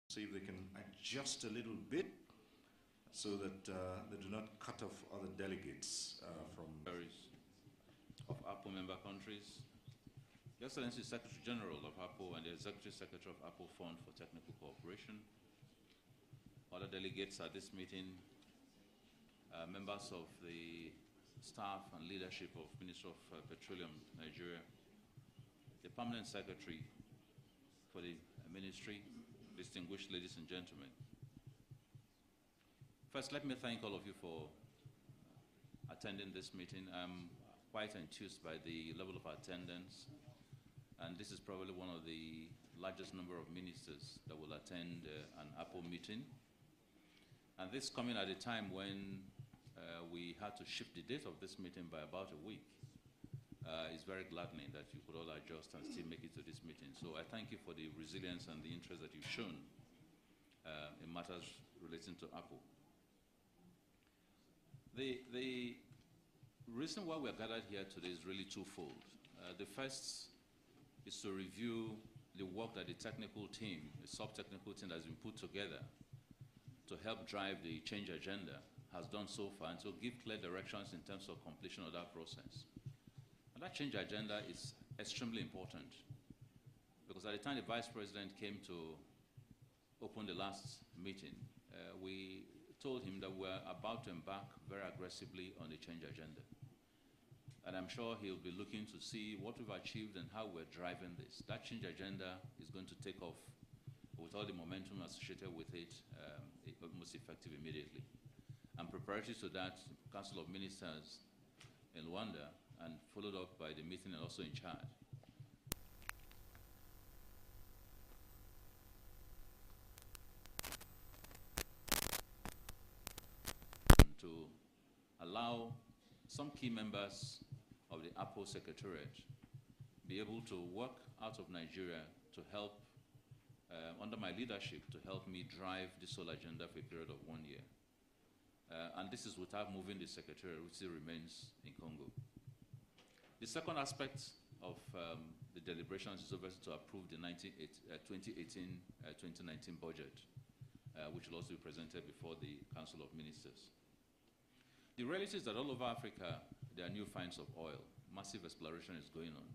See if they can adjust a little bit so that they do not cut off other delegates from of APO member countries, Your Excellency Secretary General of APO and the Executive Secretary of APO Fund for Technical Cooperation, other delegates at this meeting, members of the staff and leadership of Ministry of Petroleum, Nigeria, the Permanent Secretary for the Ministry, distinguished ladies and gentlemen. First, let me thank all of you for attending this meeting. I'm quite enthused by the level of attendance, and this is probably one of the largest number of ministers that will attend an APO meeting. And this coming at a time when we had to shift the date of this meeting by about a week. It's very gladdening that you could all adjust and still make it to this meeting. So I thank you for the resilience and the interest that you've shown in matters relating to APO. The reason why we are gathered here today is really twofold. The first is to review the work that the technical team, the sub-technical team that has been put together to help drive the change agenda has done so far, and to give clear directions in terms of completion of that process. And that change agenda is extremely important, because at the time the Vice President came to open the last meeting, we told him that we're about to embark very aggressively on the change agenda. And I'm sure he'll be looking to see what we've achieved and how we're driving this. That change agenda is going to take off with all the momentum associated with it, most effective immediately. And preparatory to that, Council of Ministers in Luanda, and followed up by the meeting and also in Chad. To allow some key members of the APO Secretariat be able to work out of Nigeria to help, under my leadership, to help me drive this whole agenda for a period of 1 year. And this is without moving the Secretariat, which still remains in Congo. The second aspect of the deliberations is obviously to approve the 2018-2019 budget, which will also be presented before the Council of Ministers. The reality is that all over Africa, there are new finds of oil. Massive exploration is going on.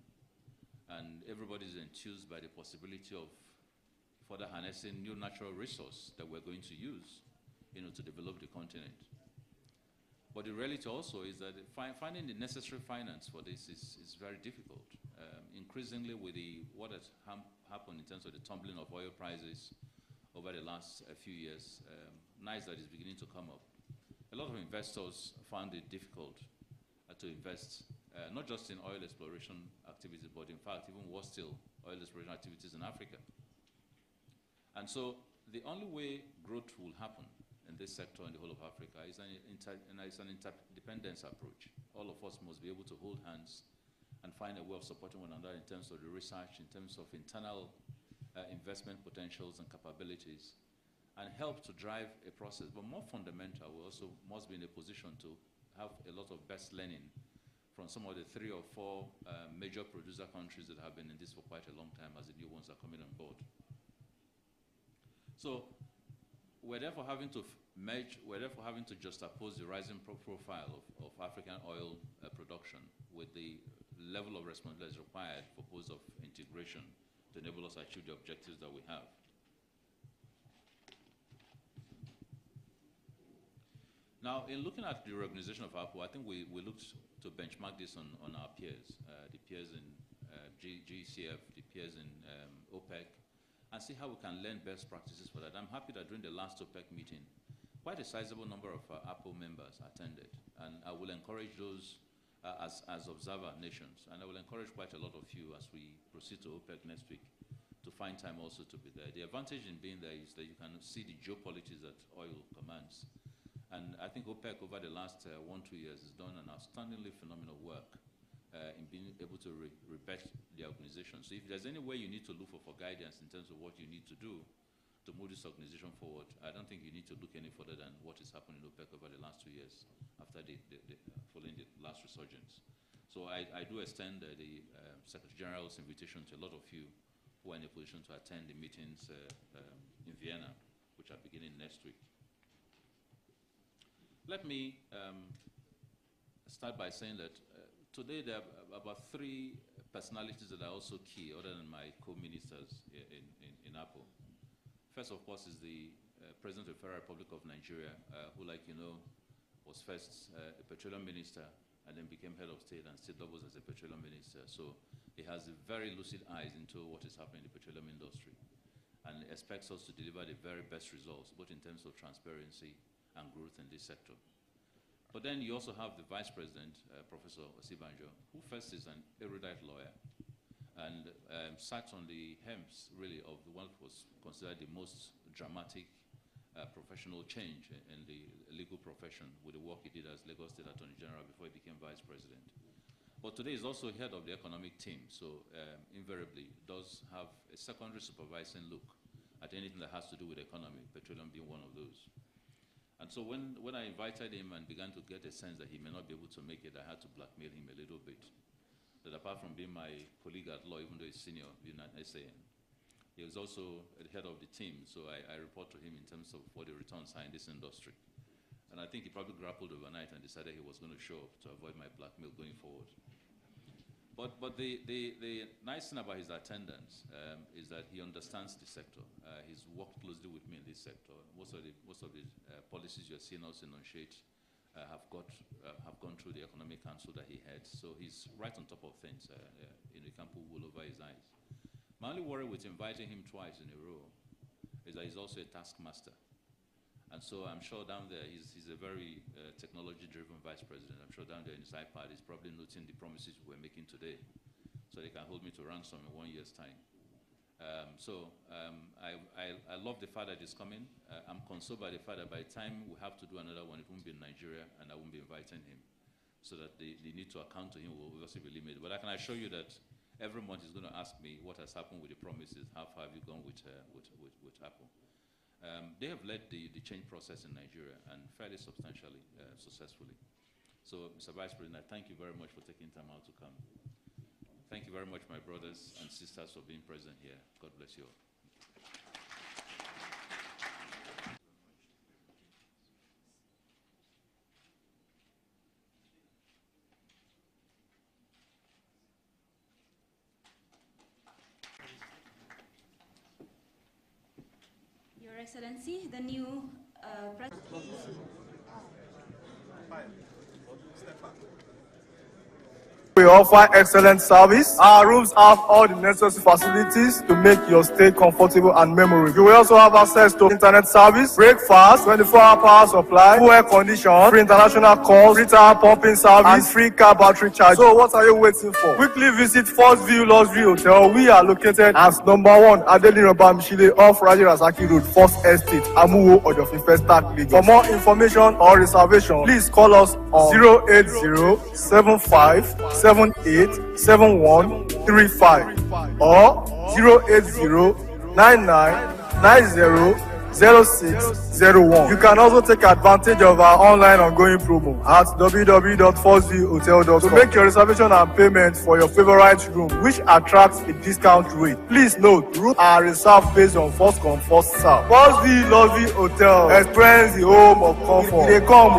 And everybody is enthused by the possibility of further harnessing new natural resource that we're going to use, to develop the continent. But the reality also is that finding the necessary finance for this is very difficult. Increasingly with what has happened in terms of the tumbling of oil prices over the last few years, nice that it's beginning to come up. A lot of investors found it difficult to invest, not just in oil exploration activities, but in fact, even worse still, oil exploration activities in Africa. And so the only way growth will happen in this sector in the whole of Africa is an interdependence approach. All of us must be able to hold hands and find a way of supporting one another in terms of the research, in terms of internal investment potentials and capabilities, and help to drive a process. But more fundamental, we also must be in a position to have a lot of best learning from some of the 3 or 4 major producer countries that have been in this for quite a long time as the new ones are coming on board. So we're therefore having to juxtapose the rising profile of African oil production with the level of responsibility required for purpose of integration to enable us to achieve the objectives that we have. Now, in looking at the reorganization of APO, I think we looked to benchmark this on our peers, the peers in GCF, the peers in OPEC, and see how we can learn best practices for that. I'm happy that during the last OPEC meeting, quite a sizable number of APO members attended, and I will encourage those as observer nations, and I will encourage quite a lot of you as we proceed to OPEC next week to find time also to be there. The advantage in being there is that you can see the geopolitics that oil commands. And I think OPEC over the last 1-2 years has done an outstandingly phenomenal work in being able to rebet the organization. So if there's any way you need to look for guidance in terms of what you need to do to move this organization forward, I don't think you need to look any further than what is happening in OPEC over the last 2 years after following the last resurgence. So I do extend the Secretary General's invitation to a lot of you who are in a position to attend the meetings in Vienna, which are beginning next week. Let me start by saying that today there are about 3 personalities that are also key, other than my co-ministers in Apple. First, of course, is the President of the Federal Republic of Nigeria, who, like you know, was first a petroleum minister and then became head of state and still doubles as a petroleum minister. So he has a very lucid eyes into what is happening in the petroleum industry and expects us to deliver the very best results, both in terms of transparency and growth in this sector. But then you also have the Vice President, Professor Osibanjo, who first is an erudite lawyer and sat on the hems, really, of the one that was considered the most dramatic professional change in the legal profession with the work he did as Lagos State Attorney General before he became Vice President. But today he's also head of the economic team, so invariably does have a secondary supervising look at anything that has to do with the economy, petroleum being one of those. And so when I invited him and began to get a sense that he may not be able to make it, I had to blackmail him a little bit. That apart from being my colleague at law, even though he's senior in an SAN, he was also the head of the team, so I report to him in terms of what the returns are in this industry. And I think he probably grappled overnight and decided he was going to show up to avoid my blackmail going forward. But the nice thing about his attendance is that he understands the sector. He's worked closely with me in this sector. Most of the policies you're seeing us enunciate have gone through the Economic Council that he heads. So he's right on top of things. You can't put wool over his eyes. My only worry with inviting him twice in a row is that he's also a taskmaster. And so I'm sure down there, he's a very technology-driven vice president. I'm sure down there in his iPad, he's probably noting the promises we're making today so they can hold me to ransom in 1 year's time. I love the fact that he's coming. I'm consoled by the fact that by the time we have to do another one, it won't be in Nigeria, and I won't be inviting him, so that the need to account to him will obviously be limited. But I can assure you that every month he's going to ask me what has happened with the promises, how far have you gone with Apple. They have led the change process in Nigeria, and fairly substantially, successfully. So, Mr. Vice President, I thank you very much for taking time out to come. Thank you very much, my brothers and sisters, for being present here. God bless you all. Your Excellency, the new President. We offer excellent service. Our rooms have all the necessary facilities to make your stay comfortable and memorable. You will also have access to internet service, breakfast, 24-hour power supply, full air condition, free international calls, free tire pumping service, and free car battery charge. So what are you waiting for? Quickly visit First View Luxury Hotel. We are located at #1 Adelino Bamishile off Raji Rasaki Road, First Estate, Amuwo, Odofin Start, Lagos. For more information or reservation, please call us on 08075787135 or 08099900601. You can also take advantage of our online ongoing promo at www.firstviewhotel.com to make your reservation and payment for your favorite room, which attracts a discount rate. Please note, rooms are reserved based on first come, first serve. First View Luxury Hotel. Experience the home of comfort. They come.